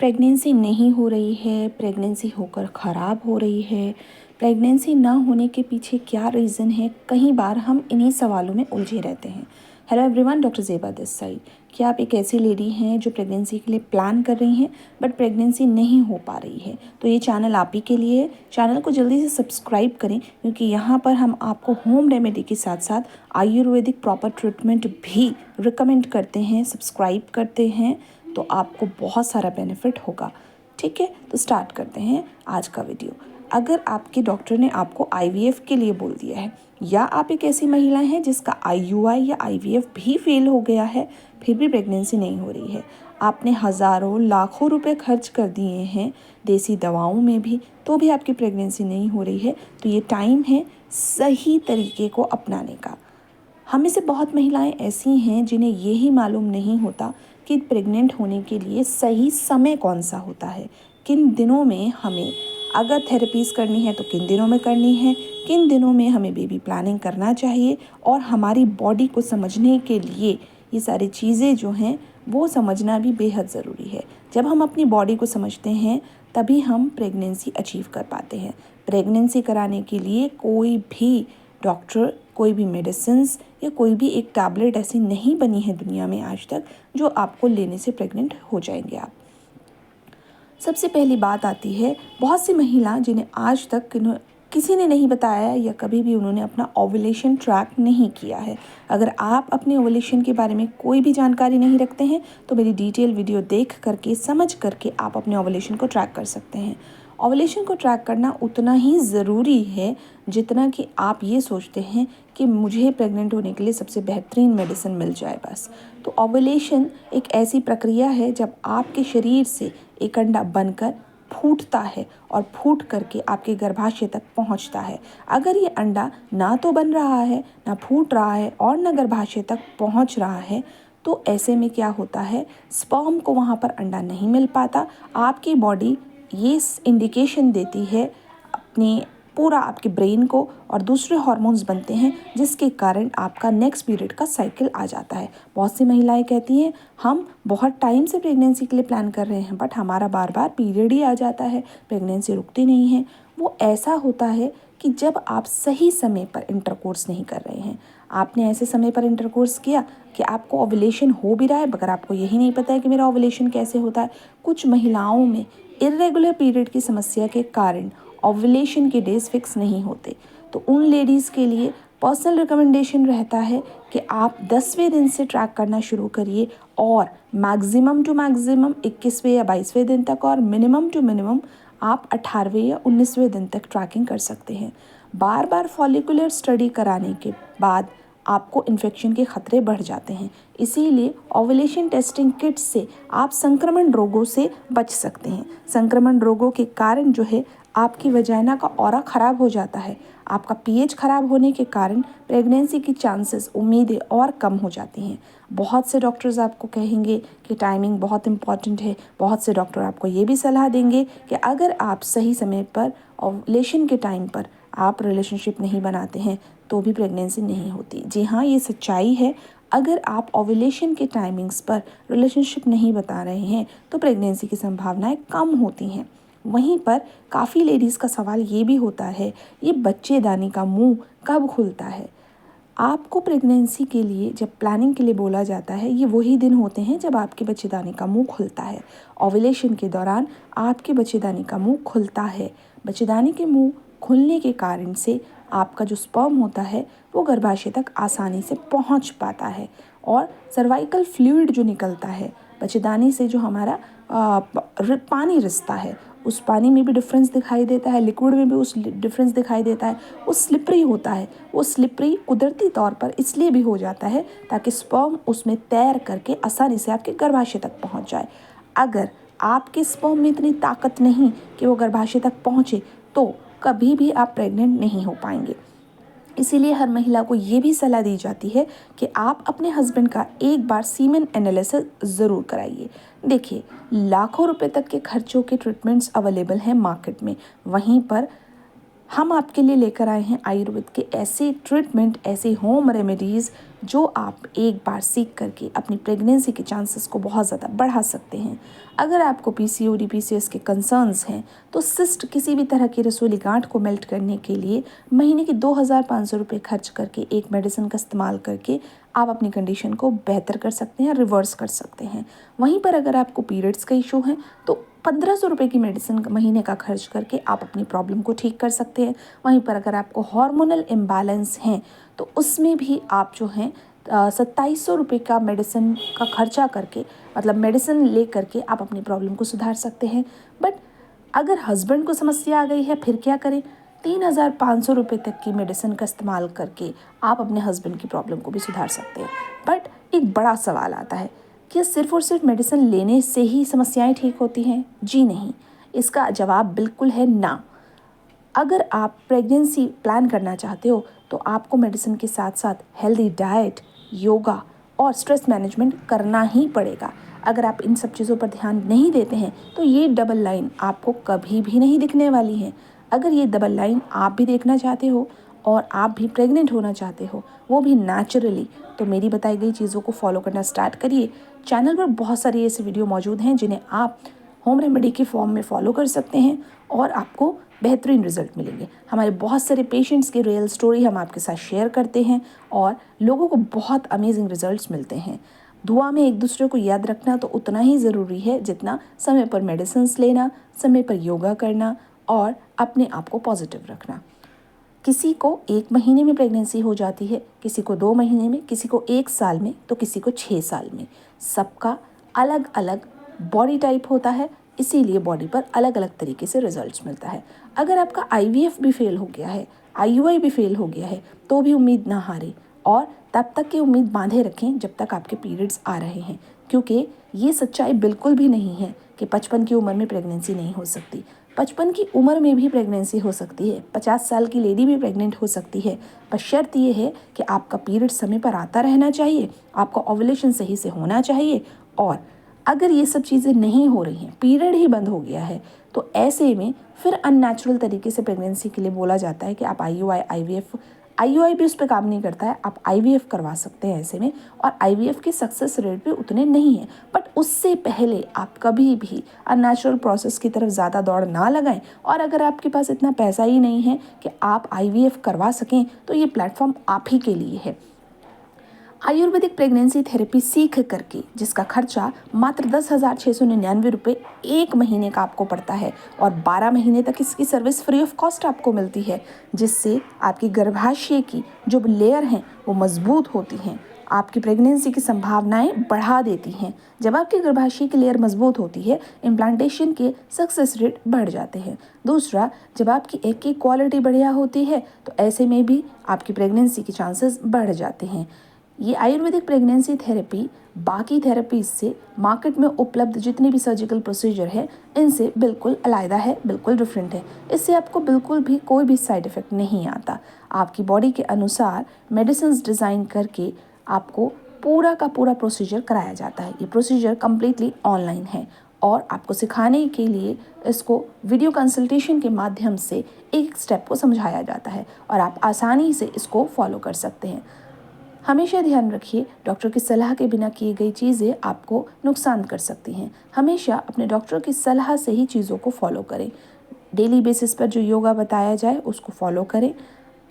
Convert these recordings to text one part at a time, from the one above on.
Pregnancy नहीं हो रही है, प्रेगनेंसी होकर ख़राब हो रही है, प्रेगनेंसी ना होने के पीछे क्या रीज़न है, कई बार हम इन्हीं सवालों में उलझे रहते हैं। Hello everyone, doctor Zeba this side. क्या आप एक ऐसी लेडी हैं जो प्रेगनेंसी के लिए प्लान कर रही हैं बट प्रेगनेंसी नहीं हो पा रही है? तो ये चैनल आप ही के लिए है। चैनल को जल्दी से सब्सक्राइब करें, क्योंकि यहाँ पर हम आपको होम रेमेडी के साथ साथ आयुर्वेदिक प्रॉपर ट्रीटमेंट भी रिकमेंड करते हैं, सब्सक्राइब करते हैं, तो आपको बहुत सारा बेनिफिट होगा। ठीक है, तो स्टार्ट करते हैं आज का वीडियो। अगर आपके डॉक्टर ने आपको आईवीएफ के लिए बोल दिया है, या आप एक ऐसी महिला हैं जिसका आईयूआई या आईवीएफ भी फेल हो गया है, फिर भी प्रेगनेंसी नहीं हो रही है, आपने हज़ारों लाखों रुपए खर्च कर दिए हैं देसी दवाओं में भी, तो भी आपकी प्रेगनेंसी नहीं हो रही है, तो ये टाइम है सही तरीके को अपनाने का। हम में से बहुत महिलाएं ऐसी हैं जिन्हें यही मालूम नहीं होता कि प्रेग्नेंट होने के लिए सही समय कौन सा होता है, किन दिनों में हमें अगर थेरेपीज़ करनी है तो किन दिनों में करनी है, किन दिनों में हमें बेबी प्लानिंग करना चाहिए। और हमारी बॉडी को समझने के लिए ये सारी चीज़ें जो हैं वो समझना भी बेहद ज़रूरी है। जब हम अपनी बॉडी को समझते हैं तभी हम प्रेगनेंसी अचीव कर पाते हैं। प्रेगनेंसी कराने के लिए कोई भी डॉक्टर, कोई भी मेडिसिन्स या कोई भी एक टैबलेट ऐसी नहीं बनी है दुनिया में आज तक जो आपको लेने से प्रेग्नेंट हो जाएंगे आप। सबसे पहली बात आती है, बहुत सी महिला जिन्हें आज तक किसी ने नहीं बताया या कभी भी उन्होंने अपना ओव्यूलेशन ट्रैक नहीं किया है। अगर आप अपने ओव्यूलेशन के बारे में कोई भी जानकारी नहीं रखते हैं तो मेरी डिटेल वीडियो देख करके, समझ करके आप अपने ओव्यूलेशन को ट्रैक कर सकते हैं। ओव्यूलेशन को ट्रैक करना उतना ही ज़रूरी है जितना कि आप ये सोचते हैं कि मुझे प्रेग्नेंट होने के लिए सबसे बेहतरीन मेडिसिन मिल जाए बस। तो ओव्यूलेशन एक ऐसी प्रक्रिया है जब आपके शरीर से एक अंडा बनकर फूटता है और फूट करके आपके गर्भाशय तक पहुंचता है। अगर ये अंडा ना तो बन रहा है, ना फूट रहा है और ना गर्भाशय तक पहुंच रहा है, तो ऐसे में क्या होता है, स्पर्म को वहाँ पर अंडा नहीं मिल पाता। आपकी बॉडी ये इंडिकेशन देती है अपने पूरा आपके ब्रेन को, और दूसरे हार्मोन्स बनते हैं जिसके कारण आपका नेक्स्ट पीरियड का साइकिल आ जाता है। बहुत सी महिलाएं कहती हैं हम बहुत टाइम से प्रेगनेंसी के लिए प्लान कर रहे हैं बट हमारा बार बार पीरियड ही आ जाता है, प्रेगनेंसी रुकती नहीं है। वो ऐसा होता है कि जब आप सही समय पर इंटरकोर्स नहीं कर रहे हैं। आपने ऐसे समय पर इंटरकोर्स किया कि आपको ओव्यूलेशन हो भी रहा है मगर आपको यही नहीं पता है कि मेरा ओव्यूलेशन कैसे होता है। कुछ महिलाओं में इर्रेगुलर पीरियड की समस्या के कारण ओव्यूलेशन के डेज फिक्स नहीं होते, तो उन लेडीज़ के लिए पर्सनल रिकमेंडेशन रहता है कि आप 10वें दिन से ट्रैक करना शुरू करिए और मैक्सिमम टू मैक्सिमम 21वें या 22वें दिन तक, और मिनिमम टू मिनिमम आप 18वें या 19वें दिन तक ट्रैकिंग कर सकते हैं। बार बार फॉलिकुलर स्टडी कराने के बाद आपको इन्फेक्शन के खतरे बढ़ जाते हैं, इसीलिए ओव्यूलेशन टेस्टिंग किट से आप संक्रमण रोगों से बच सकते हैं। संक्रमण रोगों के कारण जो है आपकी वजाइना का ऑरा ख़राब हो जाता है। आपका पीएच ख़राब होने के कारण प्रेगनेंसी की चांसेस, उम्मीदें और कम हो जाती हैं। बहुत से डॉक्टर्स आपको कहेंगे कि टाइमिंग बहुत इंपॉर्टेंट है। बहुत से डॉक्टर आपको ये भी सलाह देंगे कि अगर आप सही समय पर ओव्यूलेशन के टाइम पर आप रिलेशनशिप नहीं बनाते हैं तो भी प्रेगनेंसी नहीं होती। जी हाँ, ये सच्चाई है। अगर आप ओव्यूलेशन के टाइमिंग्स पर रिलेशनशिप नहीं बता रहे हैं तो प्रेगनेंसी की संभावनाएं कम होती हैं। वहीं पर काफ़ी लेडीज़ का सवाल ये भी होता है, ये बच्चेदानी का मुंह कब खुलता है? आपको प्रेगनेंसी के लिए जब प्लानिंग के लिए बोला जाता है, ये वही दिन होते हैं जब आपके बच्चेदानी का मुंह खुलता है। ओव्यूलेशन के दौरान आपके बच्चेदानी का मुंह खुलता है। बच्चेदानी के मुंह खुलने के कारण से आपका जो स्पर्म होता है वो गर्भाशय तक आसानी से पहुंच पाता है, और सर्वाइकल फ्लूइड जो निकलता है बच्चेदानी से, जो हमारा पानी रिसता है, उस पानी में भी डिफरेंस दिखाई देता है, लिक्विड में भी उस डिफरेंस दिखाई देता है। वो स्लिपरी होता है। वो स्लिपरी कुदरती तौर पर इसलिए भी हो जाता है ताकि स्पर्म उसमें तैर करके आसानी से आपके गर्भाशय तक पहुंच जाए। अगर आपके स्पर्म में इतनी ताकत नहीं कि वो गर्भाशय तक पहुंचे तो कभी भी आप प्रेग्नेंट नहीं हो पाएंगे। इसीलिए हर महिला को ये भी सलाह दी जाती है कि आप अपने हस्बैंड का एक बार सीमेन एनालिसिस ज़रूर कराइए। देखिए, लाखों रुपए तक के खर्चों के ट्रीटमेंट्स अवेलेबल हैं मार्केट में, वहीं पर हम आपके लिए लेकर आए हैं आयुर्वेद के ऐसे ट्रीटमेंट, ऐसे होम रेमेडीज़ जो आप एक बार सीख करके अपनी प्रेगनेंसी के चांसेस को बहुत ज़्यादा बढ़ा सकते हैं। अगर आपको पीसीओडी पीसीओएस के कंसर्न्स हैं तो सिस्ट किसी भी तरह की रसोली गांठ को मेल्ट करने के लिए महीने के 2,500 रुपये खर्च करके एक मेडिसिन का इस्तेमाल करके आप अपनी कंडीशन को बेहतर कर सकते हैं, रिवर्स कर सकते हैं। वहीं पर अगर आपको पीरियड्स का इशू है तो 1,500 रुपये की मेडिसिन महीने का खर्च करके आप अपनी प्रॉब्लम को ठीक कर सकते हैं। वहीं पर अगर आपको हार्मोनल इम्बैलेंस हैं तो उसमें भी आप जो हैं 2,700 रुपये का मेडिसिन का खर्चा करके, मतलब मेडिसिन ले करके आप अपनी प्रॉब्लम को सुधार सकते हैं। बट अगर हस्बैंड को समस्या आ गई है फिर क्या करें? 3,500 रुपये तक की मेडिसिन का इस्तेमाल करके आप अपने हस्बैंड की प्रॉब्लम को भी सुधार सकते हैं। बट एक बड़ा सवाल आता है, क्या सिर्फ और सिर्फ मेडिसिन लेने से ही समस्याएं ठीक होती हैं? जी नहीं, इसका जवाब बिल्कुल है ना। अगर आप प्रेगनेंसी प्लान करना चाहते हो तो आपको मेडिसिन के साथ साथ हेल्दी डाइट, योगा और स्ट्रेस मैनेजमेंट करना ही पड़ेगा। अगर आप इन सब चीज़ों पर ध्यान नहीं देते हैं तो ये डबल लाइन आपको कभी भी नहीं दिखने वाली है। अगर ये डबल लाइन आप भी देखना चाहते हो और आप भी प्रेग्नेंट होना चाहते हो, वो भी नेचुरली, तो मेरी बताई गई चीज़ों को फॉलो करना स्टार्ट करिए। चैनल पर बहुत सारी ऐसे वीडियो मौजूद हैं जिन्हें आप होम रेमेडी के फॉर्म में फॉलो कर सकते हैं और आपको बेहतरीन रिजल्ट मिलेंगे। हमारे बहुत सारे पेशेंट्स की रियल स्टोरी हम आपके साथ शेयर करते हैं और लोगों को बहुत अमेजिंग रिजल्ट्स मिलते हैं। दुआ में एक दूसरे को याद रखना तो उतना ही ज़रूरी है जितना समय पर मेडिसिन्स लेना, समय पर योगा करना और अपने आप को पॉजिटिव रखना। किसी को 1 महीने में प्रेगनेंसी हो जाती है, किसी को 2 महीने में, किसी को 1 साल में, तो किसी को 6 साल में। सबका अलग अलग बॉडी टाइप होता है, इसीलिए बॉडी पर अलग अलग तरीके से रिजल्ट्स मिलता है। अगर आपका आईवीएफ भी फेल हो गया है, आईयूआई भी फेल हो गया है, तो भी उम्मीद ना हारें और तब तक की उम्मीद बांधे रखें जब तक आपके पीरियड्स आ रहे हैं, क्योंकि ये सच्चाई बिल्कुल भी नहीं है कि 55 की उम्र में प्रेगनेंसी नहीं हो सकती। 55 की उम्र में भी प्रेगनेंसी हो सकती है, 50 साल की लेडी भी प्रेग्नेंट हो सकती है। पर शर्त ये है कि आपका पीरियड समय पर आता रहना चाहिए, आपका ओव्यूलेशन सही से होना चाहिए। और अगर ये सब चीज़ें नहीं हो रही हैं, पीरियड ही बंद हो गया है, तो ऐसे में फिर अननेचुरल तरीके से प्रेगनेंसी के लिए बोला जाता है कि आप आईयूआई भी उस पर काम नहीं करता है, आप आईवीएफ करवा सकते हैं ऐसे में। और आईवीएफ के सक्सेस रेट भी उतने नहीं हैं, बट उससे पहले आप कभी भी अननेचुरल प्रोसेस की तरफ ज़्यादा दौड़ ना लगाएं। और अगर आपके पास इतना पैसा ही नहीं है कि आप आईवीएफ करवा सकें तो ये प्लेटफॉर्म आप ही के लिए है। आयुर्वेदिक प्रेगनेंसी थेरेपी सीख करके जिसका खर्चा मात्र 10,699 रुपये 1 महीने का आपको पड़ता है और 12 महीने तक इसकी सर्विस फ्री ऑफ कॉस्ट आपको मिलती है, जिससे आपकी गर्भाशय की जो लेयर हैं वो मजबूत होती हैं, आपकी प्रेगनेंसी की संभावनाएं बढ़ा देती हैं। जब आपकी गर्भाशय की लेयर मजबूत होती है, इम्प्लांटेशन के सक्सेस रेट बढ़ जाते हैं। दूसरा, जब आपकी एग की क्वालिटी बढ़िया होती है तो ऐसे में भी आपकी प्रेगनेंसी के चांसेस बढ़ जाते हैं। ये आयुर्वेदिक प्रेगनेंसी थेरेपी बाकी थेरेपीज से मार्केट में उपलब्ध जितने भी सर्जिकल प्रोसीजर है इनसे बिल्कुल अलग है, बिल्कुल डिफरेंट है। इससे आपको बिल्कुल भी कोई भी साइड इफ़ेक्ट नहीं आता। आपकी बॉडी के अनुसार मेडिसिन डिज़ाइन करके आपको पूरा का पूरा प्रोसीजर कराया जाता है। ये प्रोसीजर कम्प्लीटली ऑनलाइन है और आपको सिखाने के लिए इसको वीडियो कंसल्टेशन के माध्यम से एक स्टेप को समझाया जाता है और आप आसानी से इसको फॉलो कर सकते हैं। हमेशा ध्यान रखिए, डॉक्टर की सलाह के बिना की गई चीज़ें आपको नुकसान कर सकती हैं। हमेशा अपने डॉक्टर की सलाह से ही चीज़ों को फॉलो करें। डेली बेसिस पर जो योगा बताया जाए उसको फॉलो करें।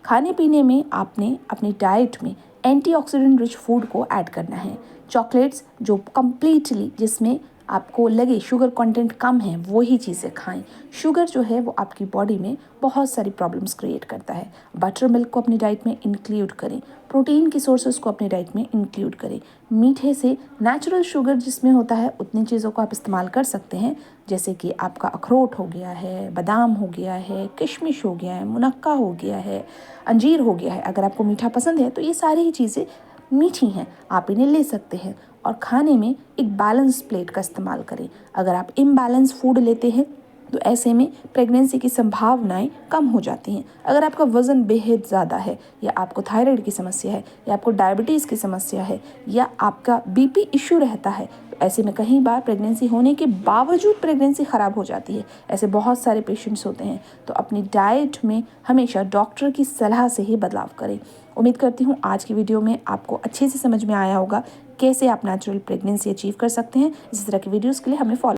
खाने पीने में आपने अपनी डाइट में एंटीऑक्सीडेंट रिच फूड को ऐड करना है। चॉकलेट्स जो कम्प्लीटली जिसमें आपको लगे शुगर कंटेंट कम है वो ही चीज़ें खाएं। शुगर जो है वो आपकी बॉडी में बहुत सारी प्रॉब्लम्स क्रिएट करता है। बटर मिल्क को अपनी डाइट में इंक्लूड करें। प्रोटीन की सोर्सेज को अपनी डाइट में इंक्लूड करें। मीठे से नेचुरल शुगर जिसमें होता है उतनी चीज़ों को आप इस्तेमाल कर सकते हैं, जैसे कि आपका अखरोट हो गया है, बादाम हो गया है, किशमिश हो गया है, मुनक्का हो गया है, अंजीर हो गया है। अगर आपको मीठा पसंद है तो ये सारी ही चीज़ें मीठी हैं, आप इन्हें ले सकते हैं। और खाने में एक बैलेंस प्लेट का इस्तेमाल करें। अगर आप इम्बैलेंस फूड लेते हैं तो ऐसे में प्रेगनेंसी की संभावनाएं कम हो जाती हैं। अगर आपका वज़न बेहद ज़्यादा है या आपको थायराइड की समस्या है या आपको डायबिटीज़ की समस्या है या आपका बीपी इशू रहता है, तो तो ऐसे में कई बार प्रेगनेंसी होने के बावजूद प्रेगनेंसी ख़राब हो जाती है। ऐसे बहुत सारे पेशेंट्स होते हैं। तो अपनी डाइट में हमेशा डॉक्टर की सलाह से ही बदलाव करें। उम्मीद करती हूँ आज की वीडियो में आपको अच्छे से समझ में आया होगा कैसे आप नेचुरल प्रेगनेंसी अचीव कर सकते हैं। इस तरह की वीडियोज़ के लिए हमें फॉलो